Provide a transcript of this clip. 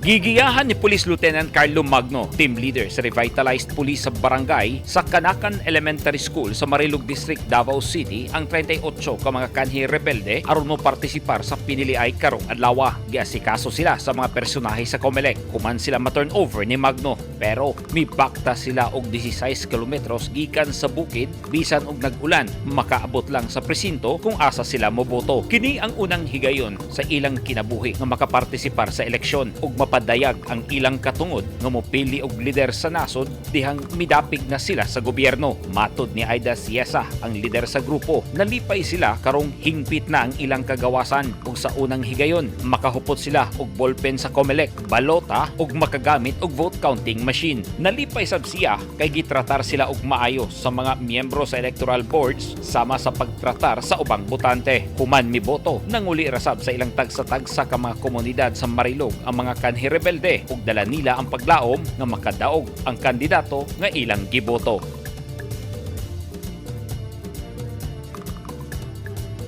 Gigiyahan ni Police Lieutenant Carlo Magno, team leader sa Revitalized Police sa Barangay sa Kanakan Elementary School sa Marilog District, Davao City ang 38 ka mga kanhi rebelde aron mo partisipar sa piniliay karong adlaw. Giasikaso sila sa mga personahe sa COMELEC human sila ma-turn over ni Magno, pero mibakta sila og 16 kilometros gikan sa bukid bisan og nag-ulan makaabot lang sa presinto kung asa sila moboto. Kini ang unang higayon sa ilang kinabuhi nga makapartisipar sa eleksyon ug mapadayag ang ilang katungod nga mopili og lider sa nasod dihang midapig na sila sa gobyerno. Matod ni Aida Siesa, ang lider sa grupo, nalipay sila karong hingpit na ang ilang kagawasan ug sa unang higayon makahupot sila og ballpen sa COMELEC, balota ug makagamit og vote counting machine. Nalipay sab siya kay gitratar sila og maayo sa mga miyembro sa electoral boards sama sa pagtratar sa ubang botante. Human miboto, nanguli rasab sa ilang tagsa-tagsa ka mga komunidad sa Marilog ang mga kanhi rebelde ug dala nila ang paglaom nga makadaog ang kandidato nga ilang giboto.